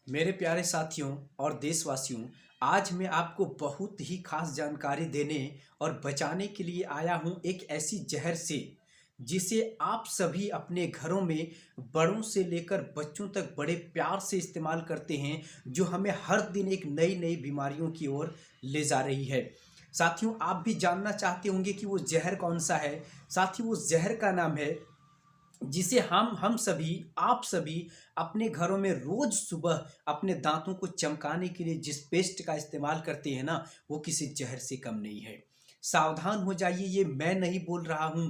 मेरे प्यारे साथियों और देशवासियों, आज मैं आपको बहुत ही खास जानकारी देने और बचाने के लिए आया हूं एक ऐसी जहर से जिसे आप सभी अपने घरों में बड़ों से लेकर बच्चों तक बड़े प्यार से इस्तेमाल करते हैं, जो हमें हर दिन एक नई नई बीमारियों की ओर ले जा रही है। साथियों, आप भी जानना चाहते होंगे कि वो जहर कौन सा है। साथियों, उस जहर का नाम है जिसे हम सभी आप सभी अपने घरों में रोज सुबह अपने दांतों को चमकाने के लिए जिस पेस्ट का इस्तेमाल करते हैं ना, वो किसी जहर से कम नहीं है। सावधान हो जाइए, ये मैं नहीं बोल रहा हूँ।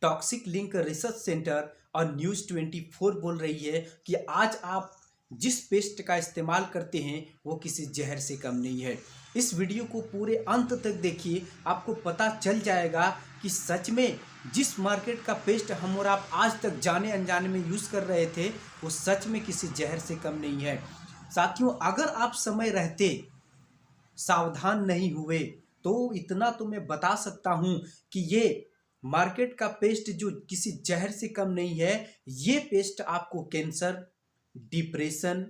टॉक्सिक लिंक रिसर्च सेंटर और न्यूज़ 24 बोल रही है कि आज आप जिस पेस्ट का इस्तेमाल करते हैं वो किसी जहर से कम नहीं है। इस वीडियो को पूरे अंत तक देखिए, आपको पता चल जाएगा कि सच में जिस मार्केट का पेस्ट हम और आप आज तक जाने अनजाने में यूज़ कर रहे थे वो सच में किसी जहर से कम नहीं है। साथियों, अगर आप समय रहते सावधान नहीं हुए तो इतना तो मैं बता सकता हूँ कि ये मार्केट का पेस्ट जो किसी जहर से कम नहीं है, ये पेस्ट आपको कैंसर, डिप्रेशन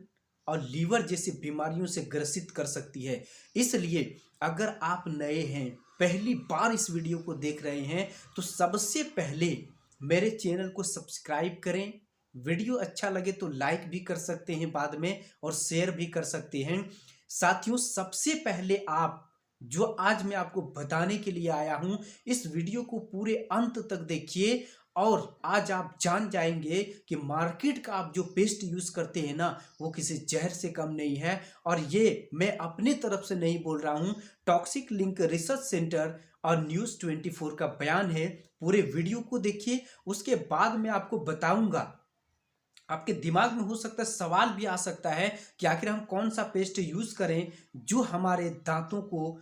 और लीवर जैसी बीमारियों से ग्रसित कर सकती है। इसलिए अगर आप नए हैं, पहली बार इस वीडियो को देख रहे हैं, तो सबसे पहले मेरे चैनल को सब्सक्राइब करें। वीडियो अच्छा लगे तो लाइक भी कर सकते हैं बाद में, और शेयर भी कर सकते हैं। साथियों, सबसे पहले आप जो आज मैं आपको बताने के लिए आया हूं, इस वीडियो को पूरे अंत तक देखिए और आज आप जान जाएंगे कि मार्केट का आप जो पेस्ट यूज करते हैं ना, वो किसी जहर से कम नहीं है। और ये मैं अपनी तरफ से नहीं बोल रहा हूं, टॉक्सिक लिंक रिसर्च सेंटर और न्यूज़ 24 का बयान है। पूरे वीडियो को देखिए, उसके बाद मैं आपको बताऊंगा। आपके दिमाग में हो सकता है सवाल भी आ सकता है कि आखिर हम कौन सा पेस्ट यूज करें जो हमारे दांतों को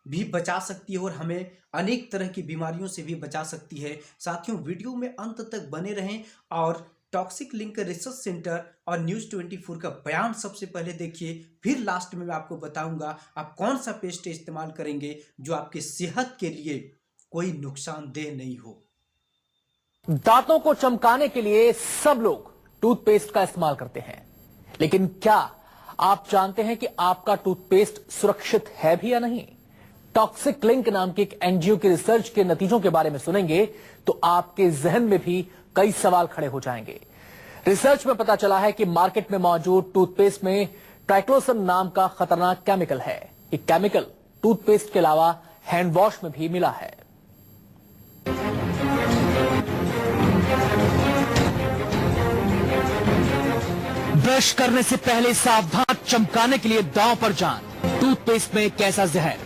भी बचा सकती है और हमें अनेक तरह की बीमारियों से भी बचा सकती है। साथियों, वीडियो में अंत तक बने रहें और टॉक्सिक लिंक रिसर्च सेंटर और न्यूज़ 24 का बयान सबसे पहले देखिए, फिर लास्ट में मैं आपको बताऊंगा आप कौन सा पेस्ट इस्तेमाल करेंगे जो आपकी सेहत के लिए कोई नुकसानदेह नहीं हो। दांतों को चमकाने के लिए सब लोग टूथपेस्ट का इस्तेमाल करते हैं, लेकिन क्या आप जानते हैं कि आपका टूथपेस्ट सुरक्षित है भी या नहीं? टॉक्सिक लिंक नाम की एक एनजीओ की रिसर्च के नतीजों के बारे में सुनेंगे तो आपके जहन में भी कई सवाल खड़े हो जाएंगे। रिसर्च में पता चला है कि मार्केट में मौजूद टूथपेस्ट में ट्राइक्लोसन नाम का खतरनाक केमिकल है। ये केमिकल टूथपेस्ट के अलावा हैंड वॉश में भी मिला है। ब्रश करने से पहले सावधान, चमकाने के लिए दांव पर जान। टूथपेस्ट में कैसा जहर?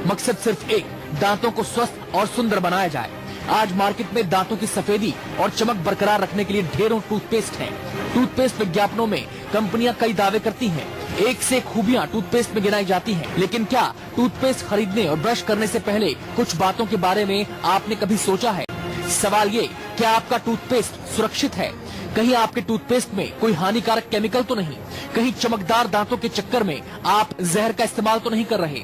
मकसद सिर्फ एक, दांतों को स्वस्थ और सुंदर बनाया जाए। आज मार्केट में दांतों की सफेदी और चमक बरकरार रखने के लिए ढेरों टूथपेस्ट हैं। टूथपेस्ट विज्ञापनों में कंपनियां कई दावे करती हैं, एक से खूबियां टूथपेस्ट में गिनाई जाती हैं, लेकिन क्या टूथपेस्ट खरीदने और ब्रश करने से पहले कुछ बातों के बारे में आपने कभी सोचा है? सवाल ये, क्या आपका टूथपेस्ट सुरक्षित है? कहीं आपके टूथपेस्ट में कोई हानिकारक केमिकल तो नहीं? कहीं चमकदार दांतों के चक्कर में आप जहर का इस्तेमाल तो नहीं कर रहे?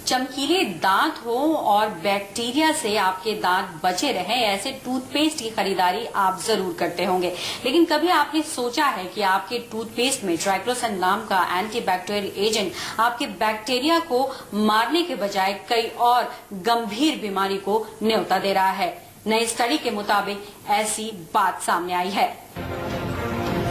चमकीले दांत हो और बैक्टीरिया से आपके दांत बचे रहें, ऐसे टूथपेस्ट की खरीदारी आप जरूर करते होंगे। लेकिन कभी आपने सोचा है कि आपके टूथपेस्ट में ट्राइक्लोसन नाम का एंटीबैक्टीरियल एजेंट आपके बैक्टीरिया को मारने के बजाय कई और गंभीर बीमारी को न्योता दे रहा है? नई स्टडी के मुताबिक ऐसी बात सामने आई है।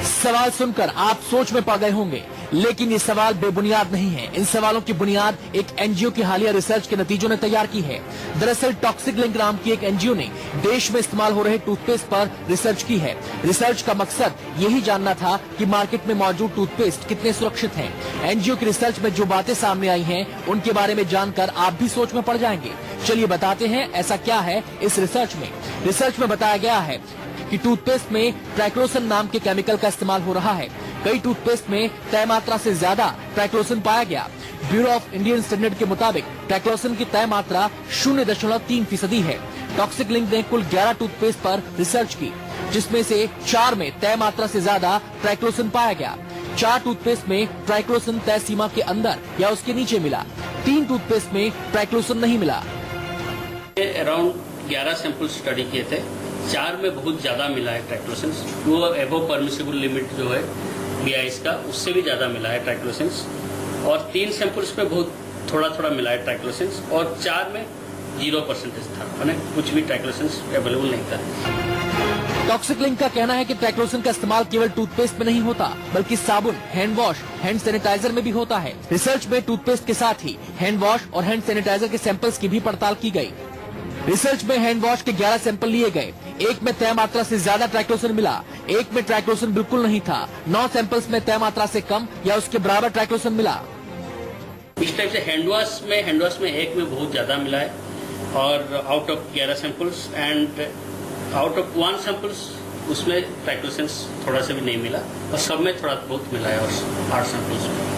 सवाल सुनकर आप सोच में पड़ गए होंगे, लेकिन ये सवाल बेबुनियाद नहीं है। इन सवालों की बुनियाद एक एनजीओ की हालिया रिसर्च के नतीजों ने तैयार की है। दरअसल टॉक्सिक लिंक नाम की एक एनजीओ ने देश में इस्तेमाल हो रहे टूथपेस्ट पर रिसर्च की है। रिसर्च का मकसद यही जानना था कि मार्केट में मौजूद टूथपेस्ट कितने सुरक्षित हैं। एनजीओ की रिसर्च में जो बातें सामने आई हैं, उनके बारे में जानकर आप भी सोच में पड़ जाएंगे। चलिए बताते हैं ऐसा क्या है इस रिसर्च में। रिसर्च में बताया गया है कि टूथपेस्ट में ट्राइक्लोसन नाम के केमिकल का इस्तेमाल हो रहा है। कई टूथपेस्ट में तय मात्रा से ज्यादा ट्राइक्लोसन पाया गया। ब्यूरो ऑफ इंडियन स्टैंडर्ड के मुताबिक ट्राइक्लोसन की तय मात्रा 0.3% है। टॉक्सिक लिंक ने कुल 11 टूथपेस्ट पर रिसर्च की, जिसमें से 4 में तय मात्रा से ज्यादा ट्राइक्लोसन पाया गया। 4 टूथपेस्ट में ट्राइक्लोसन तय सीमा के अंदर या उसके नीचे मिला। 3 टूथपेस्ट में ट्राइक्लोसन नहीं मिला। अराउंड 11 सैंपल स्टडी किए थे 4 में बहुत ज़्यादा मिला है ट्राइक्लोसेंस, वो एबव परमिसिबल लिमिट जो है BIS का उससे भी ज़्यादा मिला है ट्राइक्लोसेंस, और 3 सैंपल्स में बहुत थोड़ा थोड़ा मिला है ट्राइक्लोसेंस, और 4 में 0% था, मैंने कुछ भी ट्राइक्लोसेंस अवेलेबल नहीं था। टॉक्सिक लिंक का कहना है कि ट्राइक्लोसन का इस्तेमाल केवल टूथपेस्ट में नहीं होता, बल्कि साबुन, हैंड वॉश, हैंड सैनिटाइजर में भी होता है। रिसर्च में टूथपेस्ट के साथ ही हैंड वॉश और हैंड सैनिटाइजर के सैंपल्स की भी पड़ताल की गई। रिसर्च में हैंड वॉश के 11 सैंपल लिए गए, एक में तय मात्रा से ज्यादा ट्राइक्लोसन मिला, एक में ट्राइक्लोसन बिल्कुल नहीं था, 9 सैंपल्स में तय मात्रा से कम या उसके बराबर ट्राइक्लोसन मिला। इस टाइप से हैंड वॉश में एक में बहुत ज्यादा मिला है, और out of 11 samples and out of 1 samples उसमें ट्राइक्लोसेंस थोड़ा सा भी नहीं मिला, और सब में थोड़ा बहुत मिला है, और 8 सैंपल्स में।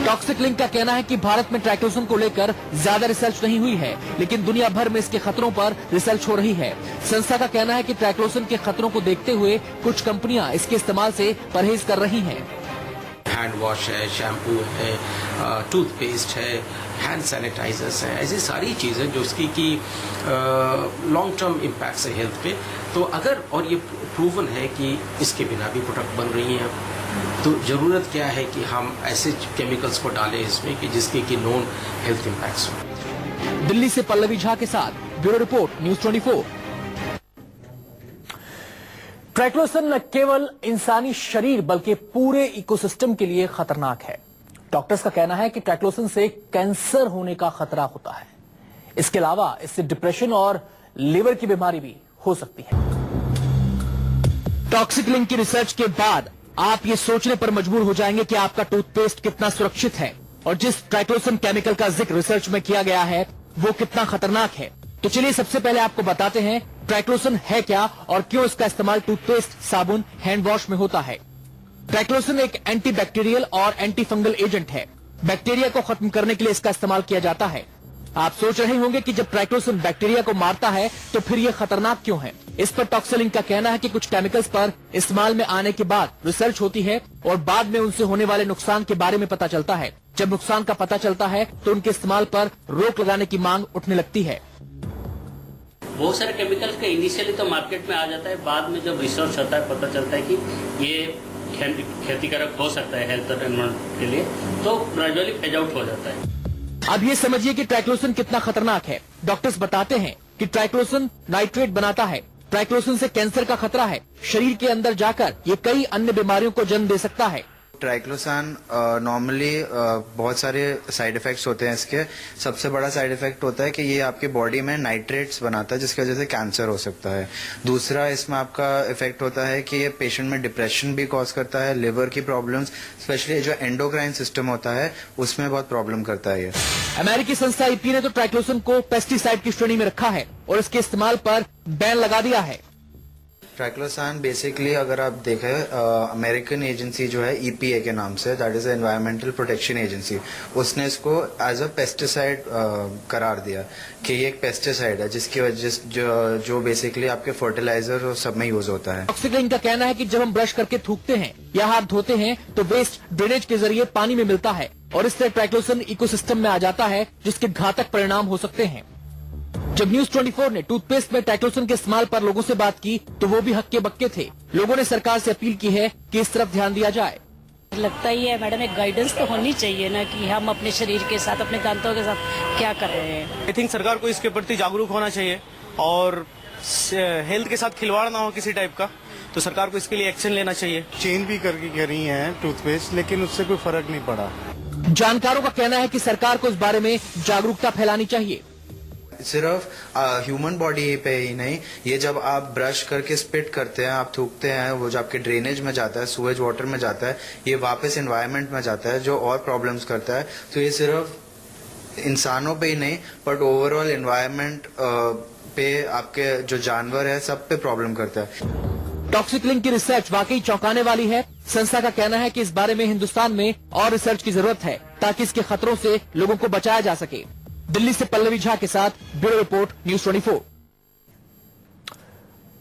टॉक्सिक लिंक का कहना है कि भारत में ट्राइक्लोसन को लेकर ज्यादा रिसर्च नहीं हुई है, लेकिन दुनिया भर में इसके खतरों पर रिसर्च हो रही है। संस्था का कहना है कि ट्राइक्लोसन के खतरों को देखते हुए कुछ कंपनियां इसके इस्तेमाल से परहेज कर रही हैं। हैंड वॉश है, शैम्पू है, टूथपेस्ट है, हैंड सैनिटाइजर्स हैं, ऐसी सारी चीज़ें जो उसकी की लॉन्ग टर्म इम्पैक्ट है हेल्थ पे। तो अगर और ये प्रूवन है कि इसके बिना भी प्रोडक्ट बन रही हैं, तो ज़रूरत क्या है कि हम ऐसे केमिकल्स को डालें इसमें कि जिसके की नॉन हेल्थ इम्पैक्ट्स हो। दिल्ली से पल्लवी झा के साथ ब्यूरो रिपोर्ट, न्यूज़ 24। ट्राइक्लोसन न केवल इंसानी शरीर बल्कि पूरे इकोसिस्टम के लिए खतरनाक है। डॉक्टर्स का कहना है कि ट्राइक्लोसन से कैंसर होने का खतरा होता है। इसके अलावा इससे डिप्रेशन और लिवर की बीमारी भी हो सकती है। टॉक्सिक लिंक की रिसर्च के बाद आप ये सोचने पर मजबूर हो जाएंगे कि आपका टूथपेस्ट कितना सुरक्षित है और जिस ट्राइक्लोसन केमिकल का जिक्र रिसर्च में किया गया है वो कितना खतरनाक है। तो चलिए सबसे पहले आपको बताते हैं ट्राइक्लोसन है क्या और क्यों इसका इस्तेमाल टूथपेस्ट, साबुन, हैंड वॉश में होता है। ट्राइक्लोसन एक एंटीबैक्टीरियल और एंटी फंगल एजेंट है। बैक्टीरिया को खत्म करने के लिए इसका इस्तेमाल किया जाता है। आप सोच रहे होंगे कि जब ट्राइक्लोसन बैक्टीरिया को मारता है तो फिर ये खतरनाक क्यों है। इस पर टॉक्सिक लिंक का कहना है कि कुछ केमिकल्स पर इस्तेमाल में आने के बाद रिसर्च होती है और बाद में उनसे होने वाले नुकसान के बारे में पता चलता है। जब नुकसान का पता चलता है तो उनके इस्तेमाल पर रोक लगाने की मांग उठने लगती है। बहुत सारे केमिकल्स का इनिशियली तो मार्केट में आ जाता है, बाद में जब रिसर्च होता है पता चलता है कि ये क्षतिकारक हो सकता है हेल्थ और एनवायरमेंट के लिए, तो ग्रेजुअली फेज आउट हो जाता है। अब ये समझिए कि ट्राइक्लोसन कितना खतरनाक है। डॉक्टर्स बताते हैं कि ट्राइक्लोसन नाइट्रेट बनाता है। ट्राइक्लोसन से कैंसर का खतरा है। शरीर के अंदर जाकर ये कई अन्य बीमारियों को जन्म दे सकता है। ट्राइक्लोसान नॉर्मली बहुत सारे साइड इफेक्ट्स होते हैं इसके। सबसे बड़ा साइड इफेक्ट होता है कि ये आपके बॉडी में नाइट्रेट्स बनाता है जिसकी वजह से कैंसर हो सकता है। दूसरा इसमें आपका इफेक्ट होता है कि ये पेशेंट में डिप्रेशन भी कॉज करता है, लिवर की प्रॉब्लम्स, स्पेशली जो एंडोक्राइन सिस्टम होता है उसमें बहुत प्रॉब्लम करता है ये। अमेरिकी संस्था EPA ने तो ट्राइक्लोसन को पेस्टिसाइड की श्रेणी में रखा है और इसके इस्तेमाल पर बैन लगा दिया है। ट्राइक्लोसान बेसिकली अगर आप देखें अमेरिकन एजेंसी जो है EPA के नाम से, that is environmental protection agency, उसने इसको एज अ पेस्टिसाइड करार दिया कि ये एक पेस्टिसाइड है जिसकी वजह जो बेसिकली आपके फर्टिलाइजर और सब में यूज होता है। टॉक्सिक लिंक का कहना है कि जब हम ब्रश करके थूकते हैं या हाथ धोते हैं तो वेस्ट ड्रेनेज के जरिए पानी में मिलता है और इससे ट्राइक्लोसन इकोसिस्टम में आ जाता है जिसके घातक परिणाम हो सकते हैं। जब न्यूज़ 24 ने टूथपेस्ट में ट्राइक्लोसन के इस्तेमाल पर लोगों से बात की तो वो भी हक्के बक्के थे। लोगों ने सरकार से अपील की है कि इस तरफ ध्यान दिया जाए। लगता ही है मैडम, एक गाइडेंस तो होनी चाहिए ना कि हम अपने शरीर के साथ, अपने दांतों के साथ क्या कर रहे हैं। आई थिंक सरकार को इसके प्रति जागरूक होना चाहिए और हेल्थ के साथ खिलवाड़ ना हो किसी टाइप का, तो सरकार को इसके लिए एक्शन लेना चाहिए। चेंज भी करके करी है टूथपेस्ट, लेकिन उससे कोई फर्क नहीं पड़ा। जानकारों का कहना है कि सरकार को इस बारे में जागरूकता फैलानी चाहिए। सिर्फ ह्यूमन बॉडी पे ही नहीं, ये जब आप ब्रश करके स्पिट करते हैं, आप थूकते हैं, वो जो आपके ड्रेनेज में जाता है, सूएज वाटर में जाता है, ये वापस एनवायरनमेंट में जाता है जो और प्रॉब्लम्स करता है। तो ये सिर्फ इंसानों पे ही नहीं बट ओवरऑल एनवायरनमेंट पे, आपके जो जानवर है सब पे प्रॉब्लम करता है। टॉक्सिक लिंक की रिसर्च वाकई चौंकाने वाली है। संस्था का कहना है कि इस बारे में हिंदुस्तान में और रिसर्च की जरूरत है ताकि इसके खतरों से लोगों को बचाया जा सके। दिल्ली से पल्लवी झा के साथ bureau report, news 24।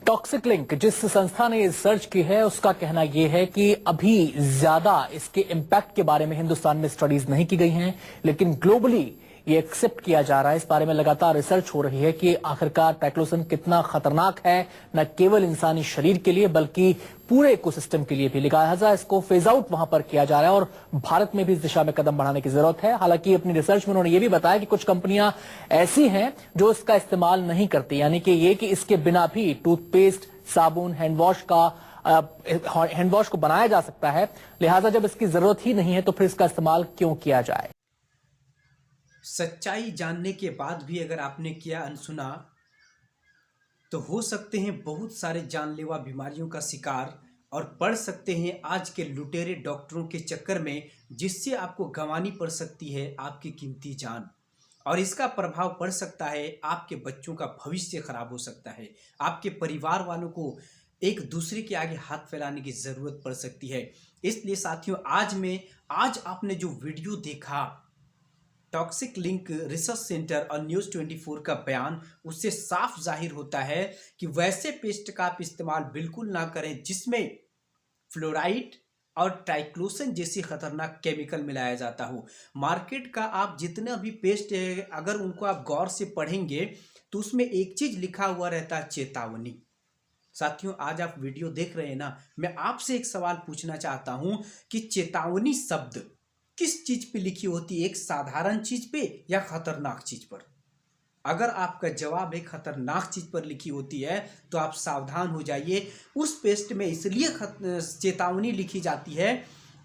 Toxic link जिस संस्था ने रिसर्च की है उसका कहना यह है कि अभी ज्यादा इसके इम्पैक्ट के बारे में हिंदुस्तान में स्टडीज नहीं की गई हैं, लेकिन ग्लोबली ये एक्सेप्ट किया जा रहा है। इस बारे में लगातार रिसर्च हो रही है कि आखिरकार ट्राइक्लोसन कितना खतरनाक है, न केवल इंसानी शरीर के लिए बल्कि पूरे इकोसिस्टम के लिए भी। लिहाजा इसको फेज आउट वहां पर किया जा रहा है और भारत में भी इस दिशा में कदम बढ़ाने की जरूरत है। हालांकि अपनी रिसर्च में उन्होंने ये भी बताया कि कुछ कंपनियां ऐसी हैं जो इसका इस्तेमाल नहीं करती, यानी कि ये कि इसके बिना भी टूथपेस्ट, साबुन, हैंडवॉश को बनाया जा सकता है। लिहाजा जब इसकी जरूरत ही नहीं है तो फिर इसका इस्तेमाल क्यों किया जाए। सच्चाई जानने के बाद भी अगर आपने किया अनसुना तो हो सकते हैं बहुत सारे जानलेवा बीमारियों का शिकार और पड़ सकते हैं आज के लुटेरे डॉक्टरों के चक्कर में, जिससे आपको गंवानी पड़ सकती है आपकी कीमती जान। और इसका प्रभाव पड़ सकता है, आपके बच्चों का भविष्य खराब हो सकता है, आपके परिवार वालों को एक दूसरे के आगे हाथ फैलाने की ज़रूरत पड़ सकती है। इसलिए साथियों, आज आपने जो वीडियो देखा, टॉक्सिक लिंक रिसर्च सेंटर और न्यूज़ 24 का बयान, उससे साफ जाहिर होता है कि वैसे पेस्ट का आप इस्तेमाल बिल्कुल ना करें जिसमें फ्लोराइड और ट्राइक्लोसन जैसी खतरनाक केमिकल मिलाया जाता हो। मार्केट का आप जितना भी पेस्ट है, अगर उनको आप गौर से पढ़ेंगे तो उसमें एक चीज़ लिखा हुआ रहता है, चेतावनी। साथियों, आज आप वीडियो देख रहे हैं ना, मैं आपसे एक सवाल पूछना चाहता हूं कि चेतावनी शब्द किस चीज पे लिखी होती है, एक साधारण चीज पे या खतरनाक चीज पर? अगर आपका जवाब एक खतरनाक चीज पर लिखी होती है तो आप सावधान हो जाइए। उस पेस्ट में इसलिए चेतावनी लिखी जाती है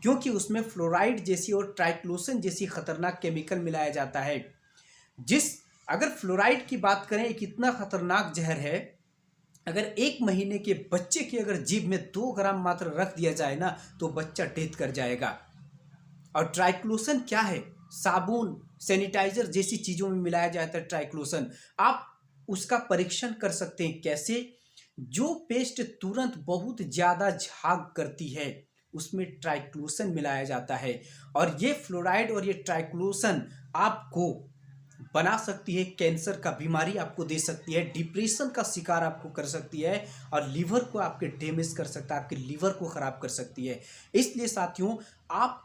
क्योंकि उसमें फ्लोराइड जैसी और ट्राइक्लोसन जैसी खतरनाक केमिकल मिलाया जाता है। अगर फ्लोराइड की बात करें, एक इतना खतरनाक जहर है, अगर 1 महीने के बच्चे की अगर जीभ में 2 ग्राम मात्र रख दिया जाए ना तो बच्चा डेथ कर जाएगा। और ट्राइक्लोसन क्या है? साबुन, सैनिटाइजर जैसी चीज़ों में मिलाया जाता है ट्राइक्लोसन। आप उसका परीक्षण कर सकते हैं। कैसे? जो पेस्ट तुरंत बहुत ज़्यादा झाग करती है उसमें ट्राइक्लोसन मिलाया जाता है, और ये फ्लोराइड और ये ट्राइक्लोसन आपको बना सकती है, कैंसर का बीमारी आपको दे सकती है, डिप्रेशन का शिकार आपको कर सकती है, और लीवर को आपके डैमेज कर सकता है, आपके लीवर को ख़राब कर सकती है। इसलिए साथियों,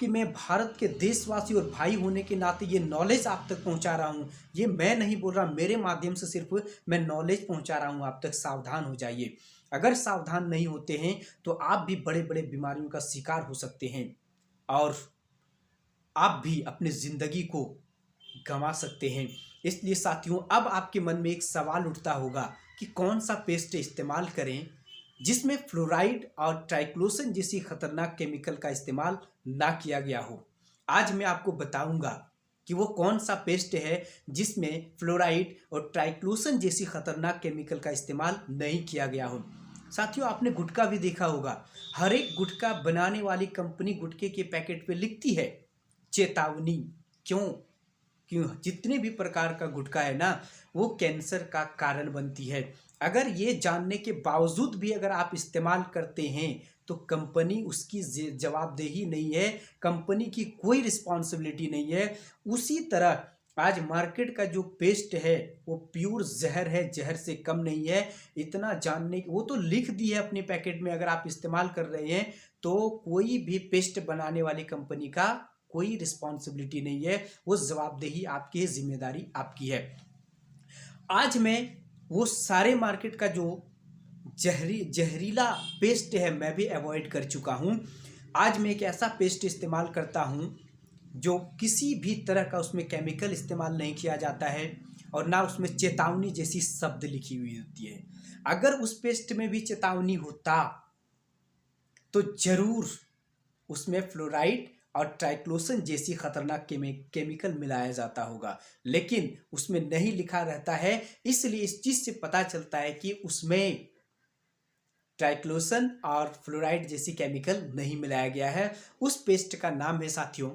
मैं भारत के देशवासी और भाई होने के नाते ये नॉलेज आप तक पहुंचा रहा हूं। ये मैं नहीं बोल रहा, मेरे माध्यम से सिर्फ मैं नॉलेज पहुंचा रहा हूं आप तक। सावधान हो जाइए। अगर सावधान नहीं होते हैं तो आप भी बड़े बड़े बीमारियों का शिकार हो सकते हैं और आप भी अपनी ज़िंदगी को गंवा सकते हैं। इसलिए साथियों, अब आपके मन में एक सवाल उठता होगा कि कौन सा पेस्ट इस्तेमाल करें जिसमें फ्लोराइड और ट्राइक्लोसन जैसी खतरनाक केमिकल का इस्तेमाल ना किया गया हो। आज मैं आपको बताऊंगा कि वो कौन सा पेस्ट है जिसमें फ्लोराइड और ट्राइक्लोसन जैसी खतरनाक केमिकल का इस्तेमाल नहीं किया गया हो। साथियों, आपने गुटखा भी देखा होगा। हर एक गुटखा बनाने वाली कंपनी गुटखे के पैकेट पे लिखती है चेतावनी। क्यों? जितने भी प्रकार का गुटखा है ना, वो कैंसर का कारण बनती है। अगर ये जानने के बावजूद भी अगर आप इस्तेमाल करते हैं तो कंपनी उसकी जवाबदेही नहीं है, कंपनी की कोई रिस्पॉन्सिबिलिटी नहीं है। उसी तरह आज मार्केट का जो पेस्ट है वो प्योर जहर है, जहर से कम नहीं है। इतना जानने, वो तो लिख दी है अपने पैकेट में, अगर आप इस्तेमाल कर रहे हैं तो कोई भी पेस्ट बनाने वाली कंपनी का कोई रिस्पॉन्सिबिलिटी नहीं है, वो जवाबदेही आपकी है, जिम्मेदारी आपकी है। आज मैं वो सारे मार्केट का जो जहरीला पेस्ट है मैं भी अवॉइड कर चुका हूँ। आज मैं एक ऐसा पेस्ट इस्तेमाल करता हूँ जो किसी भी तरह का उसमें केमिकल इस्तेमाल नहीं किया जाता है और ना उसमें चेतावनी जैसी शब्द लिखी हुई होती है। अगर उस पेस्ट में भी चेतावनी होता तो जरूर उसमें फ्लोराइड और ट्राइक्लोसन जैसी खतरनाक केमिकल मिलाया जाता होगा, लेकिन उसमें नहीं लिखा रहता है। इसलिए इस चीज से पता चलता है कि उसमें ट्राइक्लोसन और फ्लोराइड जैसी केमिकल नहीं मिलाया गया है। उस पेस्ट का नाम है साथियों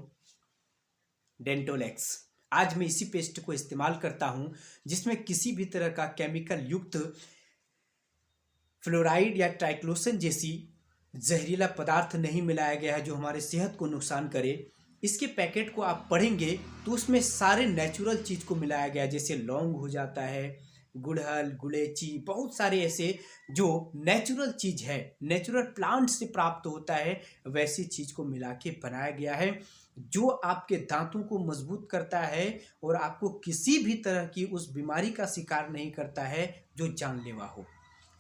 डेंटोलेक्स। आज मैं इसी पेस्ट को इस्तेमाल करता हूं जिसमें किसी भी तरह का केमिकल युक्त फ्लोराइड या ट्राइक्लोसन जैसी जहरीला पदार्थ नहीं मिलाया गया है जो हमारे सेहत को नुकसान करे। इसके पैकेट को आप पढ़ेंगे तो उसमें सारे नेचुरल चीज़ को मिलाया गया, जैसे लौंग हो जाता है, गुड़हल, गुलेची, बहुत सारे ऐसे जो नेचुरल चीज़ है, नेचुरल प्लांट से प्राप्त होता है, वैसी चीज़ को मिला के बनाया गया है। जो आपके दांतों को मजबूत करता है और आपको किसी भी तरह की उस बीमारी का शिकार नहीं करता है जो जानलेवा हो।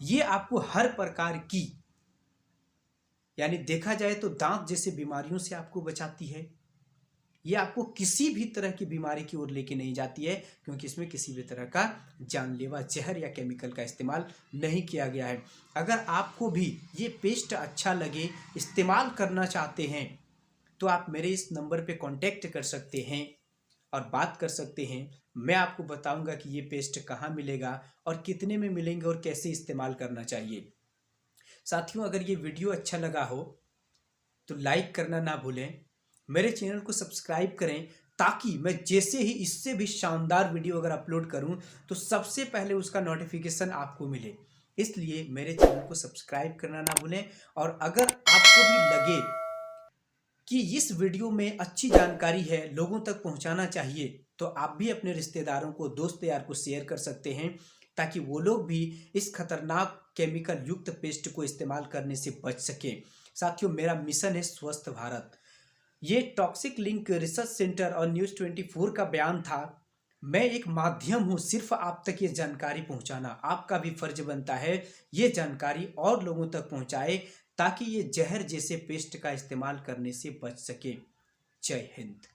ये आपको हर प्रकार की, यानी देखा जाए तो दांत जैसे बीमारियों से आपको बचाती है। ये आपको किसी भी तरह की बीमारी की ओर लेके नहीं जाती है, क्योंकि इसमें किसी भी तरह का जानलेवा जहर या केमिकल का इस्तेमाल नहीं किया गया है। अगर आपको भी ये पेस्ट अच्छा लगे, इस्तेमाल करना चाहते हैं, तो आप मेरे इस नंबर पे कांटेक्ट कर सकते हैं और बात कर सकते हैं। मैं आपको बताऊंगा कि ये पेस्ट कहाँ मिलेगा और कितने में मिलेंगे और कैसे इस्तेमाल करना चाहिए। साथियों, अगर ये वीडियो अच्छा लगा हो तो लाइक करना ना भूलें, मेरे चैनल को सब्सक्राइब करें, ताकि मैं जैसे ही इससे भी शानदार वीडियो अगर अपलोड करूं तो सबसे पहले उसका नोटिफिकेशन आपको मिले। इसलिए मेरे चैनल को सब्सक्राइब करना ना भूलें। और अगर आपको भी लगे कि इस वीडियो में अच्छी जानकारी है, लोगों तक पहुंचाना चाहिए, तो आप भी अपने रिश्तेदारों को, दोस्त यार को शेयर कर सकते हैं, ताकि वो लोग भी इस खतरनाक केमिकल युक्त पेस्ट को इस्तेमाल करने से बच सके। साथियों, मेरा मिशन है स्वस्थ भारत। ये टॉक्सिक लिंक रिसर्च सेंटर और न्यूज़ 24 का बयान था। मैं एक माध्यम हूँ सिर्फ आप तक ये जानकारी पहुँचाना। आपका भी फर्ज बनता है ये जानकारी और लोगों तक पहुँचाए, ताकि ये जहर जैसे पेस्ट का इस्तेमाल करने से बच सके। जय हिंद।